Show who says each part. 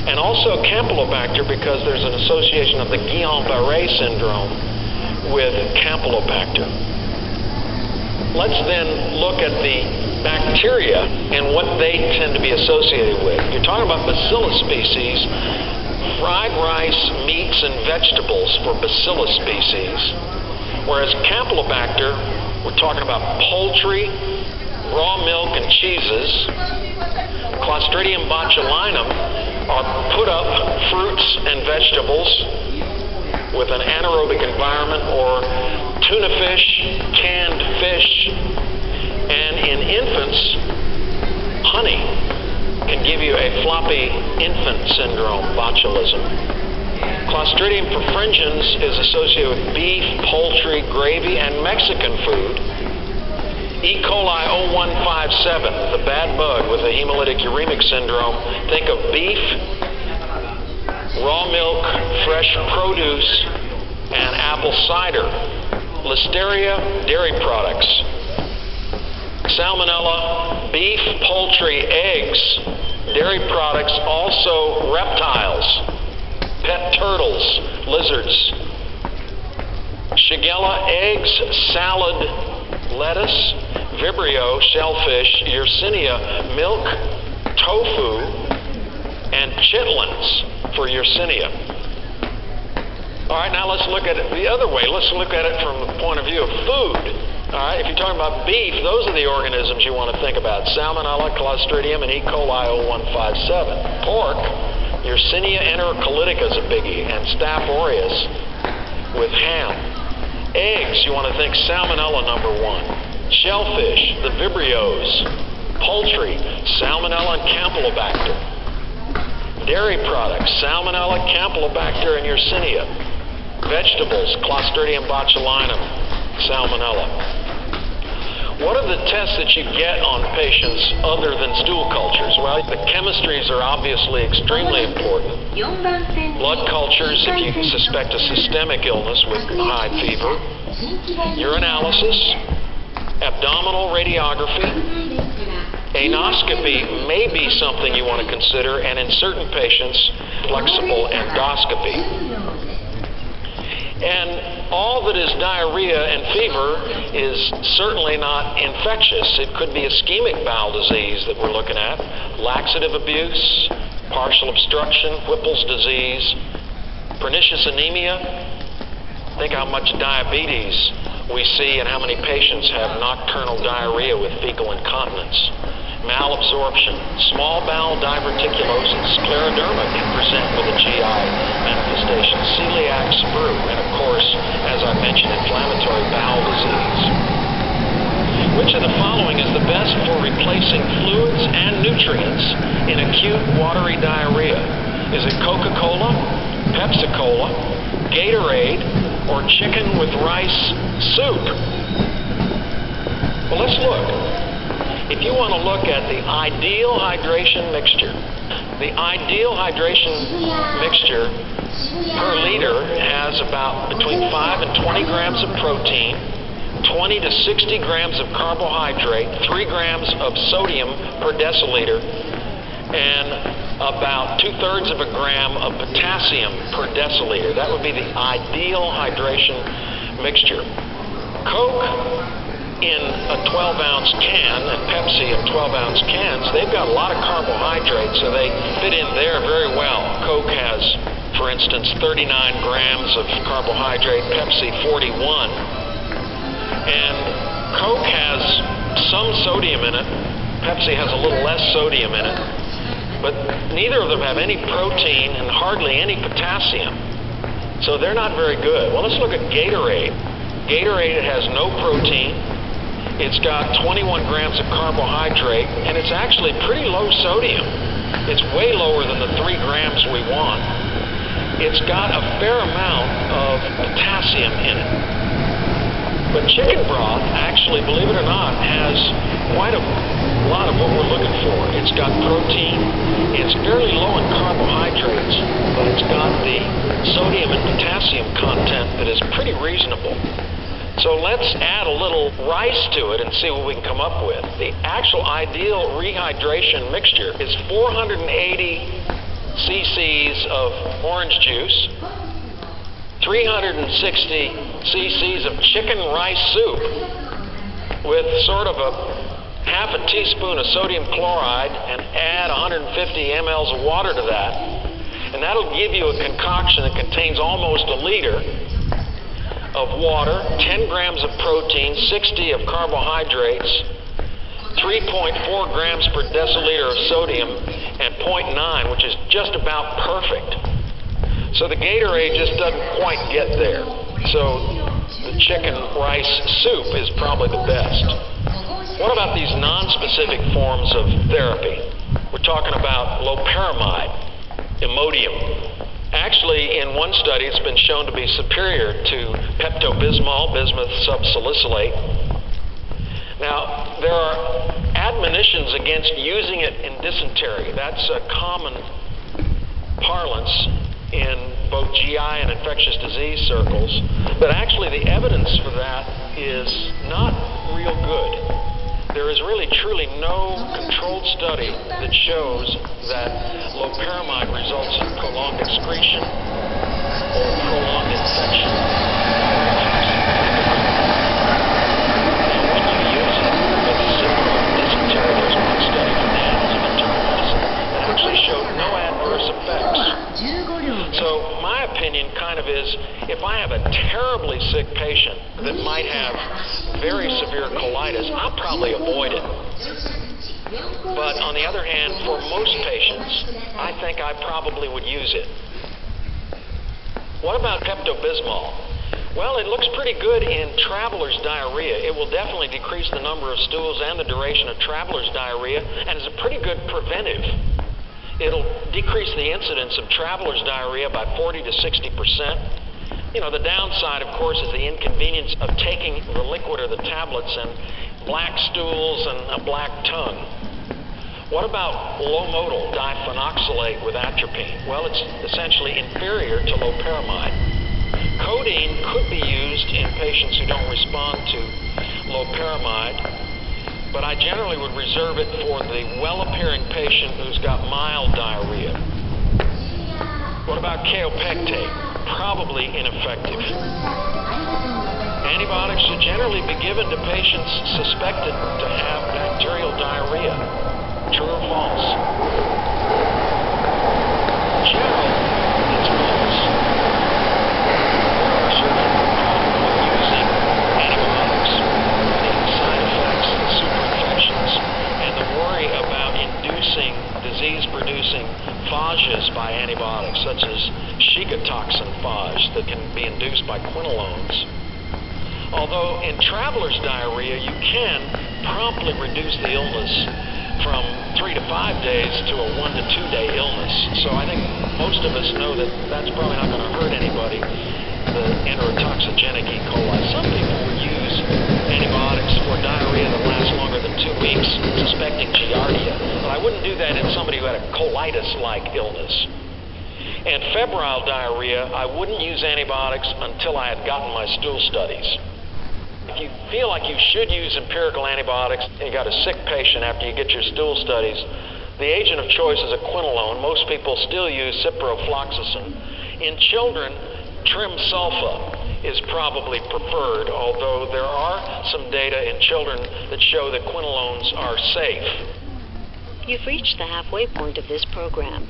Speaker 1: and also Campylobacter because there's an association of the Guillain-Barré syndrome with Campylobacter. Let's then look at the bacteria and what they tend to be associated with. You're talking about bacillus species, fried rice, meats, and vegetables for bacillus species, whereas Campylobacter, we're talking about poultry, raw milk, and cheeses. Clostridium botulinum are put up fruits and vegetables with an anaerobic environment, or tuna fish, canned fish, and in infants, honey can give you a floppy infant syndrome, botulism. Clostridium perfringens is associated with beef, poultry, gravy, and Mexican food. E. coli 0157, the bad bug with a hemolytic uremic syndrome. Think of beef, raw milk, fresh produce, and apple cider. Listeria, dairy products. Salmonella, beef, poultry, eggs, dairy products, also reptiles, pet turtles, lizards. Shigella, eggs, salad, lettuce, Vibrio, shellfish, Yersinia, milk, tofu, and chitlins for Yersinia. All right, now let's look at it the other way. Let's look at it from the point of view of food. All right, if you're talking about beef, those are the organisms you want to think about. Salmonella, Clostridium, and E. coli 0157. Pork, Yersinia enterocolitica is a biggie, and Staph aureus with ham. Eggs, you want to think Salmonella number 1. Shellfish, the Vibrios. Poultry, Salmonella and Campylobacter. Dairy products, Salmonella, Campylobacter, and Yersinia. Vegetables, Clostridium botulinum, Salmonella. What are the tests that you get on patients other than stool cultures? Well, the chemistries are obviously extremely important. Blood cultures if you suspect a systemic illness with high fever. Urinalysis, abdominal radiography. Anoscopy may be something you want to consider, and in certain patients, flexible endoscopy. And all that is diarrhea and fever is certainly not infectious. It could be ischemic bowel disease that we're looking at, laxative abuse, partial obstruction, Whipple's disease, pernicious anemia. Think how much diabetes we see and how many patients have nocturnal diarrhea with fecal incontinence. Malabsorption, small bowel diverticulosis, scleroderma can present with a GI manifestation, celiac sprue, and of course, as I mentioned, inflammatory bowel disease. Which of the following is the best for replacing fluids and nutrients in acute watery diarrhea? Is it Coca-Cola, Pepsi-Cola, Gatorade, or chicken with rice soup? Well, let's look. If you want to look at the ideal hydration mixture, the ideal hydration mixture per liter has about between 5 and 20 grams of protein, 20 to 60 grams of carbohydrate, 3 grams of sodium per deciliter, and about 2/3 of a gram of potassium per deciliter. That would be the ideal hydration mixture. Coke in a 12-ounce can and Pepsi in 12-ounce cans, they've got a lot of carbohydrates, so they fit in there very well. Coke has, for instance, 39 grams of carbohydrate, Pepsi 41. And Coke has some sodium in it. Pepsi has a little less sodium in it. But neither of them have any protein and hardly any potassium. So they're not very good. Well, let's look at Gatorade. Gatorade has no protein. It's got 21 grams of carbohydrate, and it's actually pretty low sodium. It's way lower than the 3 grams we want. It's got a fair amount of potassium in it. But chicken broth, actually, believe it or not, has quite a lot of what we're looking for. It's got protein. It's fairly low in carbohydrates, but it's got the sodium and potassium content that is pretty reasonable. So let's add a little rice to it and see what we can come up with. The actual ideal rehydration mixture is 480 cc cc's of orange juice, 360 cc's of chicken rice soup with sort of a half a teaspoon of sodium chloride, and add 150 mLs of water to that. And that'll give you a concoction that contains almost a liter of water, 10 grams of protein, 60 of carbohydrates, 3.4 grams per deciliter of sodium, and 0.9, which is just about perfect. So the Gatorade just doesn't quite get there. So the chicken rice soup is probably the best. What about these non-specific forms of therapy? We're talking about loperamide, Imodium. Actually, in one study, it's been shown to be superior to Pepto-Bismol, bismuth subsalicylate. Now, there are admonitions against using it in dysentery. That's a common parlance in both GI and infectious disease circles. But actually, the evidence for that is not real good. There is really, truly no controlled study that shows that loperamide results in prolonged excretion or prolonged infection. Now, when you use it with simple dysentery, there's one study from the Annals of Internal Medicine that actually showed no adverse effects. So my opinion kind of is, if I have a terribly sick patient that might have very severe colitis, I'll probably avoid it. But on the other hand, for most patients, I think I probably would use it. What about Pepto-Bismol? Well, it looks pretty good in traveler's diarrhea. It will definitely decrease the number of stools and the duration of traveler's diarrhea, and is a pretty good preventive. It'll decrease the incidence of traveler's diarrhea by 40 to 60%. You know, the downside, of course, is the inconvenience of taking the liquid or the tablets and black stools and a black tongue. What about low-modal diphenoxylate with atropine? Well, it's essentially inferior to loperamide. Codeine could be used in patients who don't respond to loperamide, but I generally would reserve it for the well-appearing patient who's got mild diarrhea. What about kaopectate? Probably ineffective. Antibiotics should generally be given to patients suspected to have bacterial diarrhea. True or false? Generally, it's false. There are certain problems with using antibiotics, the side effects, the superinfections, and the worry about inducing disease-producing phages by antibiotics, such as shigatoxin phage that can be induced by quinolones. Although in traveler's diarrhea, you can promptly reduce the illness from 3 to 5 days to a 1 to 2 day illness. So I think most of us know that that's probably not going to hurt anybody, the enterotoxigenic E. coli. Some people would use antibiotics for diarrhea that lasts longer than 2 weeks, suspecting giardia. But I wouldn't do that in somebody who had a colitis-like illness. And febrile diarrhea, I wouldn't use antibiotics until I had gotten my stool studies. If you feel like you should use empirical antibiotics and you got a sick patient after you get your stool studies, the agent of choice is a quinolone. Most people still use ciprofloxacin. In children, trimsulfa is probably preferred, although there are some data in children that show that quinolones are safe.
Speaker 2: You've reached the halfway point of this program.